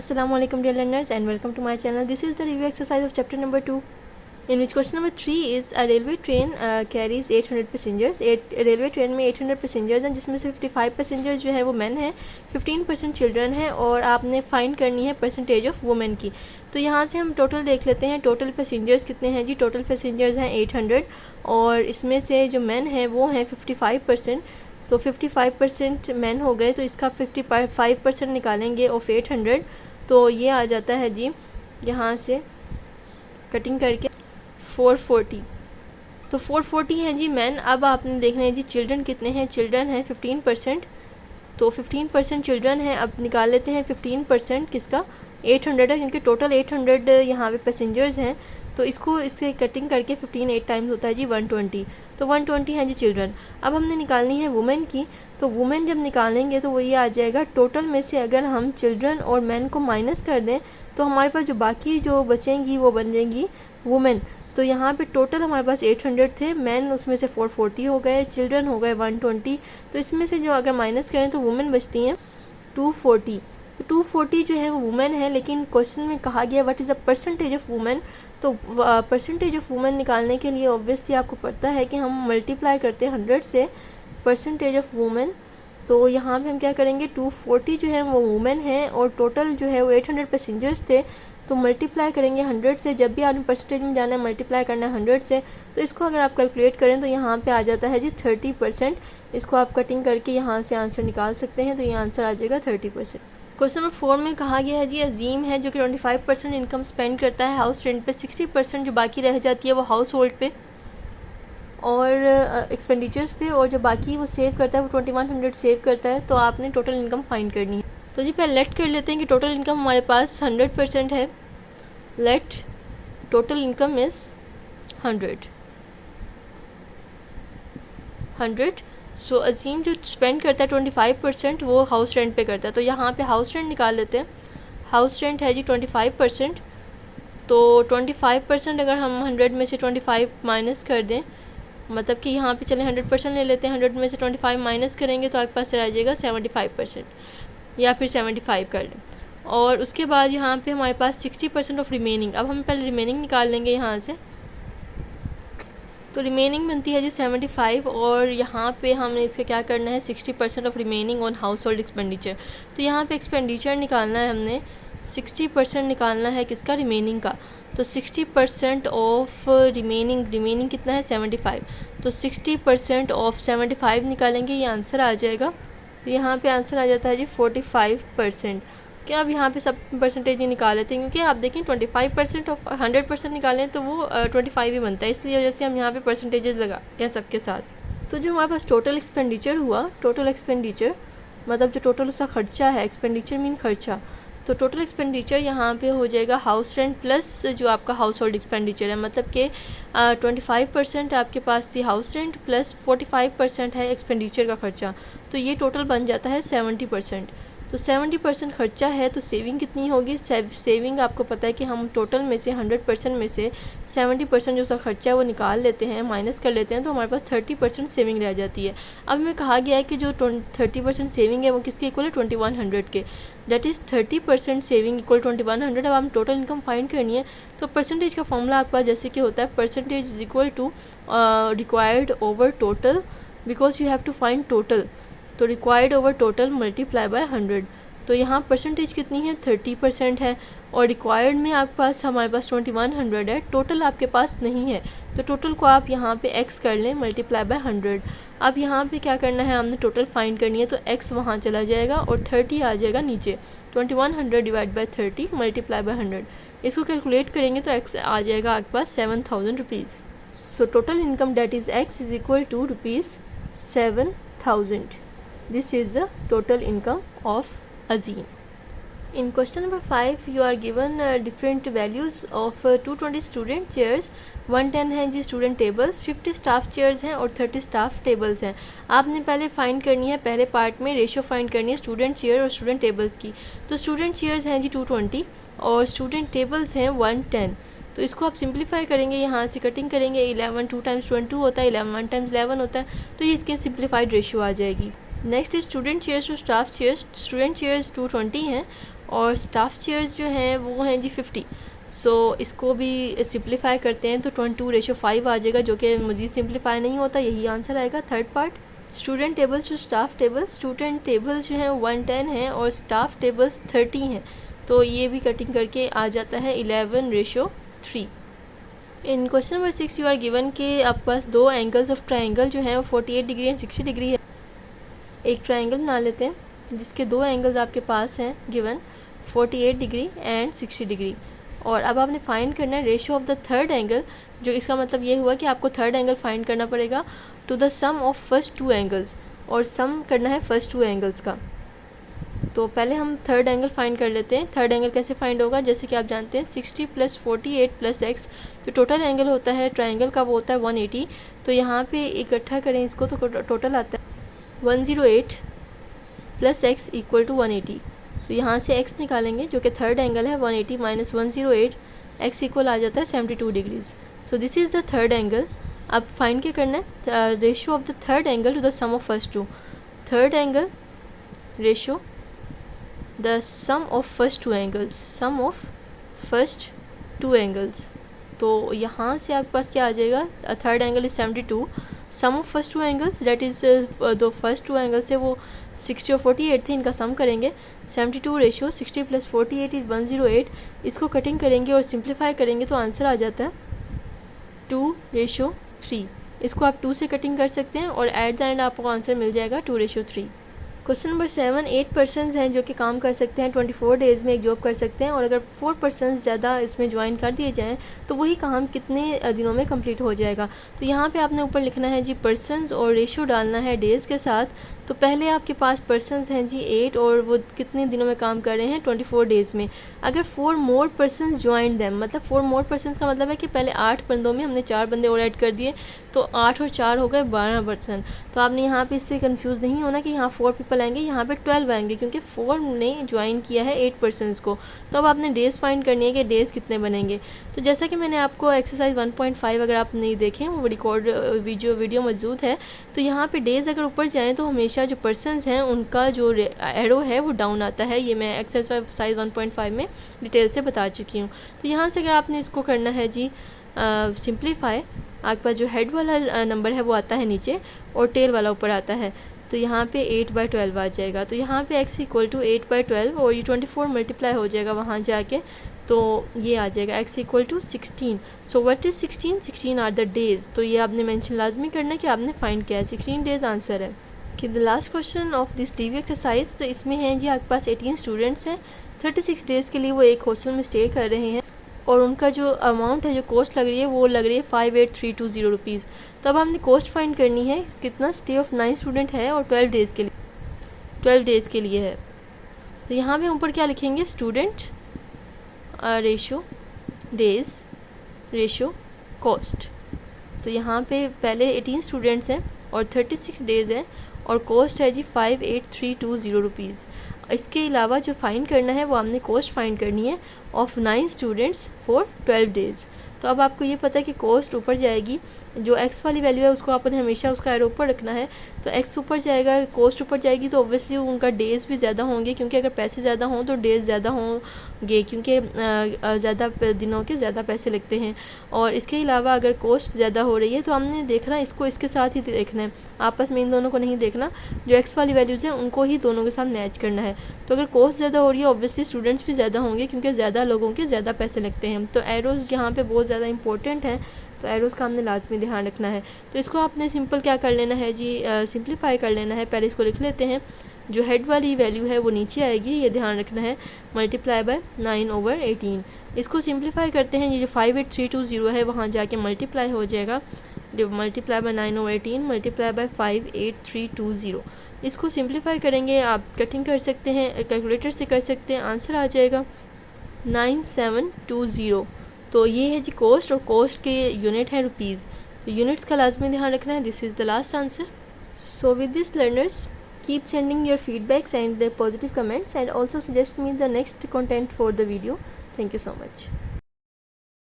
Assalamu alaikum dear learners and welcome to my channel. This is the review exercise of chapter number 2, in which question number 3 is a railway train carries 800 passengers. Railway train में 800 passengers हैं, जिसमें से 55 passengers जो है वो main हैं, 15% children हैं और आपने फाइंड करनी है परसेंटेज ऑफ वुमेन की। तो यहाँ से हम टोटल देख लेते हैं, टोटल पैसेंजर्स कितने हैं जी। टोटल पैसेंजर्स हैं 800 और इसमें से जो मेन है वो हैं 55%। तो 55% मेन हो गए, तो इसका 55% निकालेंगे ऑफ 800, तो ये आ जाता है जी यहाँ से कटिंग करके 440। तो 440 हैं जी मैन। अब आपने देखना है जी चिल्ड्रन कितने हैं। चिल्ड्रन हैं 15%, तो 15% चिल्ड्रन हैं। अब निकाल लेते हैं 15% किसका, 800 है, क्योंकि टोटल 800 यहाँ पे पैसेंजर्स हैं। तो इसको इससे कटिंग करके 15 8 टाइम्स होता है जी 120, तो 120 हैं जी चिल्ड्रन। अब हमने निकालनी है वुमेन की, तो वुमेन जब निकालेंगे तो वो ये आ जाएगा, टोटल में से अगर हम चिल्ड्रन और मैन को माइनस कर दें तो हमारे पास जो बाकी जो बचेंगी वो बन जाएंगी वुमेन। तो यहाँ पे टोटल हमारे पास 800 थे, मैन उसमें से 440 हो गए, चिल्ड्रन हो गए 120। तो इसमें से जो अगर माइनस करें तो वुमेन बचती हैं 240। तो 240 जो है वो वुमेन है, लेकिन क्वेश्चन में कहा गया what is the percentage of women. तो परसेंटेज ऑफ वुमेन निकालने के लिए ऑब्वियसली आपको पता है कि हम मल्टीप्लाई करते हैं 100 से परसेंटेज ऑफ वुमेन। तो यहाँ पे हम क्या करेंगे, 240 जो है वो वुमेन है और टोटल जो है वो 800 पैसेंजर्स थे, तो मल्टीप्लाई करेंगे 100 से। जब भी आपने परसेंटेज में जाना है मल्टीप्लाई करना है 100 से, तो इसको अगर आप कैलकुलेट करें तो यहाँ पे आ जाता है जी 30%। इसको आप कटिंग करके यहाँ से आंसर निकाल सकते हैं, तो ये आंसर आ जाएगा 30%। क्वेश्चन नंबर 4 में कहा गया है जी अजीम है जो कि 25% इनकम स्पेंड करता है हाउस रेंट पे, 60% जो बाकी रह जाती है वो हाउस होल्ड पे और एक्सपेंडिचर्स पे, और जो बाकी वो सेव करता है वो 2100 सेव करता है। तो आपने टोटल इनकम फाइंड करनी है। तो जी पहले लेट कर लेते हैं कि टोटल इनकम हमारे पास 100% है। Let total income is 100। सो अजीम जो स्पेंड करता है 25% वो हाउस रेंट पे करता है। तो यहाँ पे हाउस रेंट निकाल लेते हैं। हाउस रेंट है जी 25%, तो 25% अगर हम 100 में से 25 माइनस कर दें, मतलब कि यहाँ पे चले 100% ले लेते हैं, 100 में से 25 माइनस करेंगे तो आपके पास रह जाएगा 75%, या फिर 75 कर लें। और उसके बाद यहाँ पे हमारे पास 60% ऑफ रिमेनिंग। अब हम पहले रिमेनिंग निकाल लेंगे यहाँ से, तो रिमेनिंग बनती है जी 75 और यहाँ पे हमने इसका क्या करना है 60% of remaining on house hold expenditure. तो यहाँ पे एक्सपेंडिचर निकालना है हमने, 60% निकालना है किसका, रिमेनिंग का। तो 60% ऑफ रिमेनिंग कितना है 75, तो 60% ऑफ 75 निकालेंगे, ये आंसर आ जाएगा। तो यहाँ पे आंसर आ जाता है जी 45%। क्या अब यहाँ पे सब परसेंटेज ही निकाल लेते हैं, क्योंकि आप देखें 25% ऑफ 100% निकालें तो वो 25 ही बनता है, इसलिए वजह से हम यहाँ पे परसेंटेजेस लगा हैं सबके साथ। तो जो हमारे पास टोटल एक्सपेंडिचर हुआ, टोटल एक्सपेंडिचर मतलब जो टोटल उसका खर्चा है, एक्सपेंडिचर मीन खर्चा, तो टोटल एक्सपेंडिचर यहाँ पे हो जाएगा हाउस रेंट प्लस जो आपका हाउस होल्ड एक्सपेंडिचर है, मतलब कि 25% आपके पास थी हाउस रेंट प्लस 45% है एक्सपेंडिचर का खर्चा, तो ये टोटल बन जाता है 70%। तो 70% खर्चा है, तो सेविंग कितनी होगी। सेविंग आपको पता है कि हम टोटल में से 100% में से 70% जो उसका खर्चा है वो निकाल लेते हैं, माइनस कर लेते हैं, तो हमारे पास 30% सेविंग रह जाती है। अब हमें कहा गया है कि जो 30% सेविंग है वो किसके इक्वल है, 2100 के। That is 30% saving equal 2100। अब हम टोटल इनकम फाइंड करनी है, तो परसेंटेज का फॉर्मूला आपके पास जैसे कि होता है, percentage is equal to required over total, because you have to find total. तो required over total multiply by 100। तो यहाँ परसेंटेज कितनी है 30% है, और रिक्वायर्ड में आपके पास हमारे पास 2100 है, टोटल आपके पास नहीं है, तो टोटल को आप यहाँ पे x कर लें मल्टीप्लाई बाय 100। अब यहाँ पे क्या करना है, हमने टोटल फाइंड करनी है, तो x वहाँ चला जाएगा और 30 आ जाएगा नीचे। 2100 डिवाइड बाई 30 मल्टीप्लाई बाय 100, इसको कैलकुलेट करेंगे तो x आ जाएगा आपके पास 7000 rupees. So total income that is x is equal to rupees 7000। This is the total income of Azim. In question number 5 you are given different values of 220 student chairs, 110 हैं जी student tables, 50 staff chairs हैं और 30 staff tables हैं। आपने पहले find करनी है, पहले part में रेशियो फाइंड करनी है स्टूडेंट चेयर और स्टूडेंट टेबल्स की। तो स्टूडेंट चेयर्स हैं जी 220 और स्टूडेंट टेबल्स हैं 110। तो इसको आप सिंप्लीफाई करेंगे, यहाँ से कटिंग करेंगे, 11 2 टाइम्स 22 होता है, 11 1 टाइम्स 11 होता है, तो ये इसकी सिंप्लीफाइड रेशियो आ जाएगी। Next is student chairs to staff chairs. Student chairs 220 हैं और स्टाफ चेयर्स जो हैं वो हैं जी 50। सो इसको भी सिंप्लीफाई करते हैं तो 22:5 आ जाएगा, जो कि मज़ीद सिंप्लीफाई नहीं होता, यही आंसर आएगा third part. Student tables two staff tables. Student tables जो हैं 110 हैं और स्टाफ टेबल्स 30 हैं, तो ये भी कटिंग करके आ जाता है 11:3। In question number 6 you are given कि आपके पास दो एंगल्स ऑफ ट्राइंगल जो हैं वो 48 डिग्री एंड 60 डिग्री है। एक ट्राइंगल बना लेते हैं जिसके दो एंगल्स आपके पास हैं गिवन 48 डिग्री एंड 60 डिग्री, और अब आपने फाइंड करना है ratio of the third angle, जो इसका मतलब ये हुआ कि आपको थर्ड एंगल फाइंड करना पड़ेगा to the sum of first two angles, और सम करना है फर्स्ट टू एंगल्स का। तो पहले हम थर्ड एंगल फाइंड कर लेते हैं। थर्ड एंगल कैसे फाइंड होगा, जैसे कि आप जानते हैं 60 + 48 + x, जो टोटल एंगल होता है ट्राइंगल का वो होता है 180। तो यहाँ पे इकट्ठा करें इसको तो टोटल आता है 108 + x = 180। तो यहाँ से x निकालेंगे जो कि थर्ड एंगल है 180 - 108, x इक्वल आ जाता है 72 degrees. So this is the third angle. अब फाइंड क्या करना है, ratio of the third angle to the sum of first two. Third angle ratio the sum of first two angles, sum of first two angles. तो यहाँ से आपके पास क्या आ जाएगा, third angle is 72, sum of first two angles that is दो first two angles है वो 60 और 48 थे, इनका सम करेंगे 72 रेशियो 60 + 48 इज़ 108। इसको कटिंग करेंगे और सिंप्लीफाई करेंगे तो आंसर आ जाता है 2:3। इसको आप 2 से कटिंग कर सकते हैं और एट द एंड आपको आंसर मिल जाएगा 2:3। क्वेश्चन नंबर 7, 8 पर्सन्स हैं जो कि काम कर सकते हैं 24 डेज़ में एक जॉब कर सकते हैं, और अगर 4 पर्सन्स ज़्यादा इसमें ज्वाइन कर दिए जाएँ तो वही काम कितने दिनों में कंप्लीट हो जाएगा। तो यहाँ पे आपने ऊपर लिखना है जी पर्सन्स और रेशियो डालना है डेज़ के साथ। तो पहले आपके पास पर्सन्स हैं जी 8 और वो कितने दिनों में काम कर रहे हैं 24 डेज़ में। अगर 4 मोर पर्सन्स ज्वाइन दैम, मतलब 4 मोर पर्सन्स का मतलब है कि पहले 8 बंदों में हमने 4 बंदे और ऐड कर दिए, तो 8 और 4 हो गए 12 पर्सन। तो आपने यहाँ पे इससे कंफ्यूज नहीं होना कि यहाँ 4 पीपल आएंगे, यहाँ पे 12 आएंगे, क्योंकि 4 ने ज्वाइन किया है 8 पर्सन्स को। तो अब आपने डेज़ फाइंड करनी है कि डेज़ कितने बनेंगे। तो जैसा कि मैंने आपको एक्सरसाइज 1.5 अगर आप नहीं देखें वो रिकॉर्ड वीडियो मौजूद है, तो यहाँ पे डेज़ अगर ऊपर जाएँ तो हमेशा जो पर्सन्स हैं उनका जो एरो है वो डाउन आता है। ये मैं एक्सरसाइज 1.5 में डिटेल से बता चुकी हूँ। तो यहाँ से अगर आपने इसको करना है जी सिंप्लीफाई, आपके पास जो हेड वाला नंबर है वो आता है नीचे और टेल वाला ऊपर आता है, तो यहाँ पे 8/12 आ जाएगा। तो यहाँ पे x = 8/12 और ये 24 मल्टीप्लाई हो जाएगा वहाँ जाके, तो ये आ जाएगा x = 16। So what is 16? 16 are the days. तो ये आपने मेंशन लाजमी करना है कि आपने फाइंड किया है, 16 डेज़ आंसर है। कि the last question of this review exercise, तो इसमें है जी आपके पास 18 स्टूडेंट्स हैं, 36 डेज़ के लिए वो एक हॉस्टल में स्टे कर रहे हैं और उनका जो अमाउंट है, जो कॉस्ट लग रही है वो लग रही है 58,320 रुपीज़। तो अब हमने कॉस्ट फाइंड करनी है, कितना स्टे ऑफ 9 स्टूडेंट है और 12 डेज़ के लिए है। तो यहाँ पे ऊपर क्या लिखेंगे, student ratio days ratio cost. तो यहाँ पे पहले 18 स्टूडेंट्स हैं और 36 डेज़ हैं और कॉस्ट है जी 58,320 रुपीज़। इसके अलावा जो फाइंड करना है वो हमने कॉस्ट फाइंड करनी है ऑफ 9 स्टूडेंट्स फॉर 12 डेज़। तो अब आपको ये पता है कि कॉस्ट ऊपर जाएगी, जो x वाली वैल्यू है उसको आपने हमेशा उसका एरो ऊपर रखना है। तो x ऊपर जाएगा, कॉस्ट ऊपर जाएगी, तो ऑब्वियसली उनका डेज़ भी ज़्यादा होंगे, क्योंकि अगर पैसे ज़्यादा हों तो डेज़ ज़्यादा होंगे, क्योंकि ज़्यादा दिनों के ज़्यादा पैसे लगते हैं। और इसके अलावा अगर कॉस्ट ज़्यादा हो रही है तो हमने देखना इसको इसके साथ ही देखना है, आपस में इन दोनों को नहीं देखना, जो x वाली वैल्यूज़ हैं उनको ही दोनों के साथ मैच करना है। तो अगर कॉस्ट ज़्यादा हो रही है ऑब्वियसली स्टूडेंट्स भी ज़्यादा होंगे, क्योंकि ज़्यादा लोगों के ज़्यादा पैसे लगते हैं। तो एरोज़ यहाँ पे बहुत ज़्यादा इंपॉर्टेंट है, तो एरोज़ का हमने लाजमी ध्यान रखना है। तो इसको आपने सिंपल क्या कर लेना है जी, सिंप्लीफाई कर लेना है। पहले इसको लिख लेते हैं, जो हेड वाली वैल्यू है वो नीचे आएगी, ये ध्यान रखना है, मल्टीप्लाई बाय 9/18। इसको सिंप्लीफाई करते हैं, ये जो 58,320 है वहाँ जाके मल्टीप्लाई हो जाएगा, जो मल्टीप्लाई बाय 9/18 मल्टीप्लाई बाय 58,320। इसको सिंप्लीफाई करेंगे, आप कटिंग कर सकते हैं, कैलकुलेटर से कर सकते हैं, आंसर आ जाएगा 9720। तो ये है जी कॉस्ट, और कॉस्ट के यूनिट है रुपीज़, तो यूनिट्स का लाजमी ध्यान रखना है। This is the last answer. So with this learners, keep sending your feedbacks and the positive comments, and also suggest me the next content for the video. Thank you so much.